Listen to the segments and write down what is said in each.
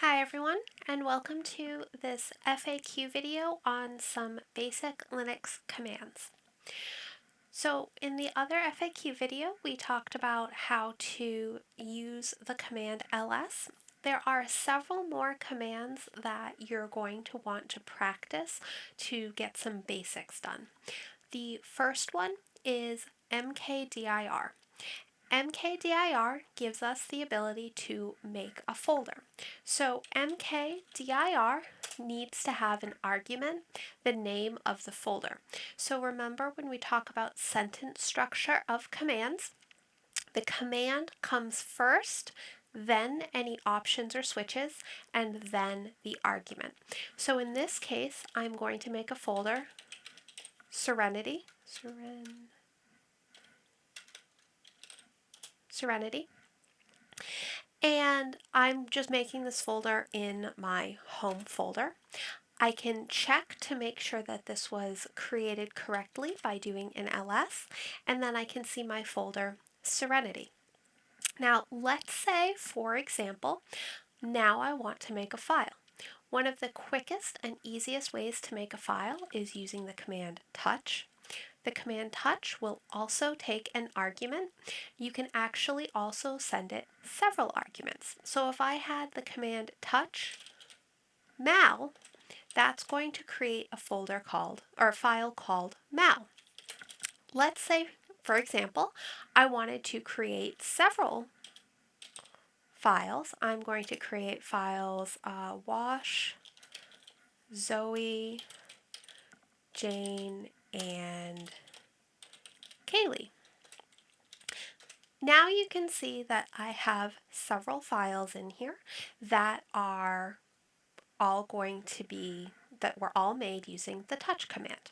Hi everyone, and welcome to this FAQ video on some basic Linux commands. So in the other FAQ video, we talked about how to use the command ls. There are several more commands that you're going to want to practice to get some basics done. The first one is mkdir. mkdir gives us the ability to make a folder. So mkdir needs to have an argument, the name of the folder. So remember when we talk about sentence structure of commands, the command comes first, then any options or switches, and then the argument. So in this case, I'm going to make a folder, Serenity, and I'm just making this folder in my home folder. I can check to make sure that this was created correctly by doing an ls, and then I can see my folder Serenity. Now let's say, for example, now I want to make a file. One of the quickest and easiest ways to make a file is using the command touch. The command touch will also take an argument. You can actually also send it several arguments. So if I had the command touch mal, that's going to create a folder called, or a file called mal. Let's say, for example, I wanted to create several files. I'm going to create files Wash, Zoe, Jane, and Kaylee. Now you can see that I have several files in here that are all going to be, that were all made using the touch command.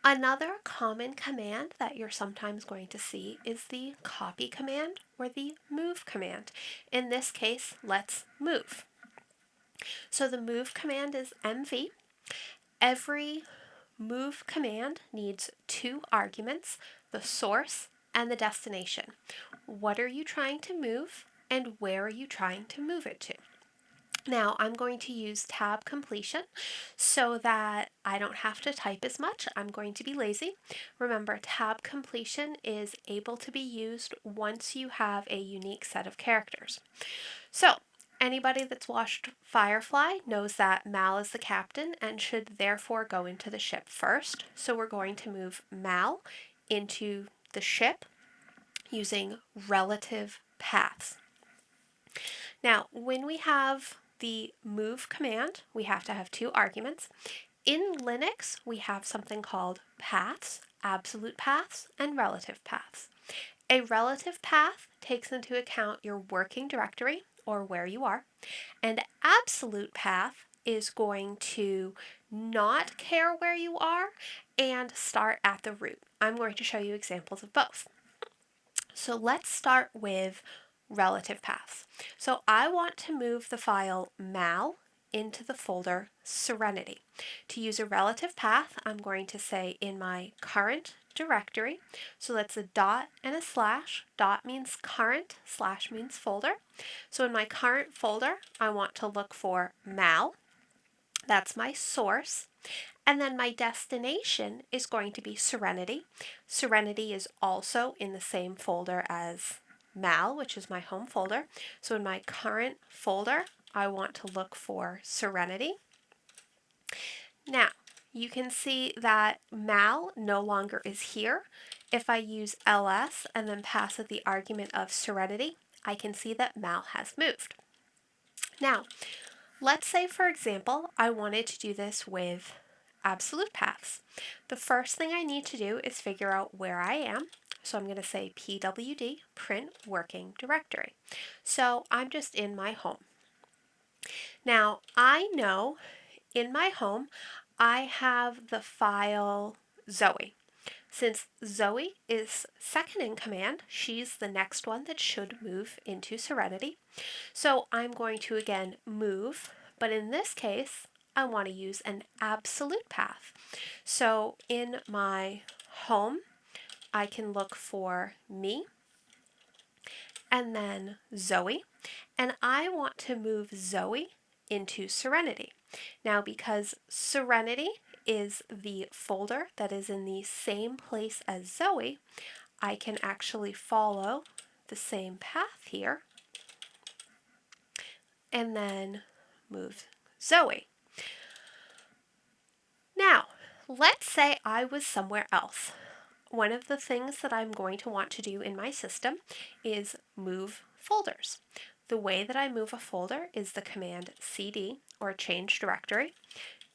Another common command that you're sometimes going to see is the copy command or the move command. In this case, let's move. So the move command is mv. Every move command needs two arguments, the source and the destination. What are you trying to move and where are you trying to move it to? Now I'm going to use tab completion so that I don't have to type as much. I'm going to be lazy. Remember, tab completion is able to be used once you have a unique set of characters. So anybody that's watched Firefly knows that Mal is the captain and should therefore go into the ship first. So we're going to move Mal into the ship using relative paths. Now, when we have the move command, we have to have two arguments. In Linux, we have something called paths, absolute paths, and relative paths. A relative path takes into account your working directory, or where you are, and absolute path is going to not care where you are and start at the root. I'm going to show you examples of both. So let's start with relative paths. So I want to move the file mal into the folder Serenity. To use a relative path, I'm going to say in my current directory. So that's a dot and a slash. Dot means current, slash means folder. So in my current folder, I want to look for mal. That's my source. And then my destination is going to be Serenity. Serenity is also in the same folder as mal, which is my home folder. So in my current folder, I want to look for Serenity. Now, you can see that mal no longer is here. If I use ls and then pass it the argument of Serenity, I can see that mal has moved. Now, let's say, for example, I wanted to do this with absolute paths. The first thing I need to do is figure out where I am. So I'm going to say pwd print working directory. So I'm just in my home. Now I know in my home I have the file Zoe. Since Zoe is second in command, she's the next one that should move into Serenity. So I'm going to again move, but in this case I want to use an absolute path. So in my home, I can look for me and then Zoe. and I want to move Zoe into Serenity. Now, because Serenity is the folder that is in the same place as Zoe, I can actually follow the same path here and then move Zoe. Now, let's say I was somewhere else. One of the things that I'm going to want to do in my system is move folders. The way that I move a folder is the command cd, or change directory.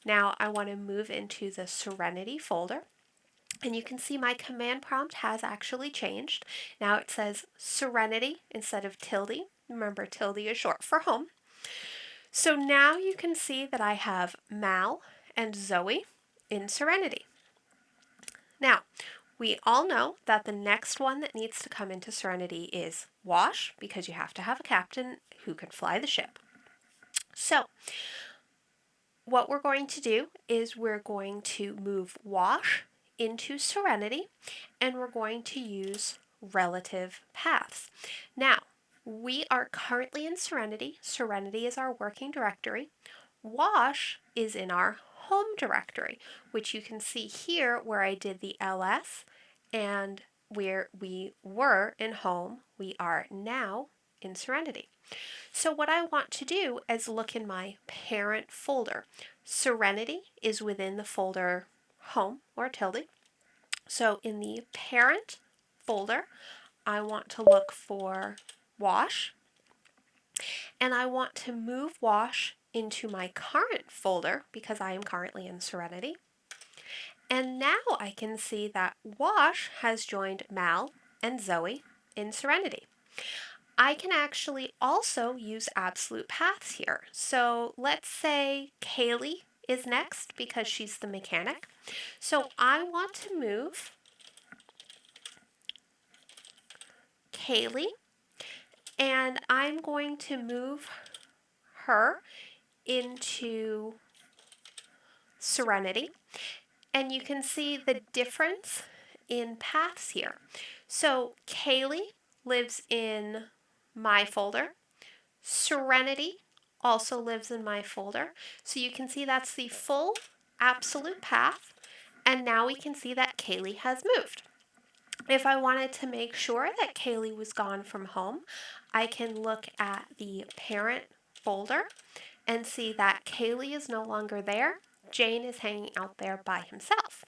Now I want to move into the Serenity folder, and you can see my command prompt has actually changed. Now it says Serenity instead of tilde. Remember, tilde is short for home. So now you can see that I have Mal and Zoe in Serenity. Now, we all know that the next one that needs to come into Serenity is Wash, because you have to have a captain who can fly the ship. So, what we're going to do is we're going to move Wash into Serenity, and we're going to use relative paths. Now, we are currently in Serenity. Serenity is our working directory. Wash is in our home directory, which you can see here where I did the ls, and where we were in home, we are now in Serenity. So what I want to do is look in my parent folder. Serenity is within the folder home, or tilde. So in the parent folder, I want to look for Wash, and I want to move Wash into my current folder because I am currently in Serenity. And now I can see that Wash has joined Mal and Zoe in Serenity. I can actually also use absolute paths here. So let's say Kaylee is next because she's the mechanic. So I want to move Kaylee, and I'm going to move her into Serenity. And you can see the difference in paths here. So Kaylee lives in my folder. Serenity also lives in my folder. So you can see that's the full absolute path. And now we can see that Kaylee has moved. If I wanted to make sure that Kaylee was gone from home, I can look at the parent folder and see that Kaylee is no longer there. Jane is hanging out there by himself.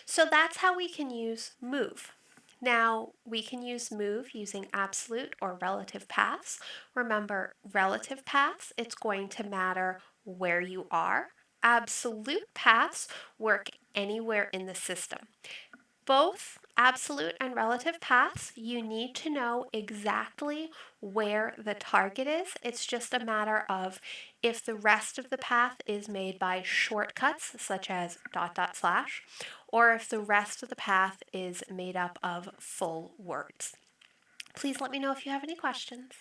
So that's how we can use move. Now, we can use move using absolute or relative paths. Remember, relative paths, it's going to matter where you are. Absolute paths work anywhere in the system. Both absolute and relative paths, you need to know exactly where the target is. It's just a matter of if the rest of the path is made by shortcuts, such as ... or if the rest of the path is made up of full words. Please let me know if you have any questions.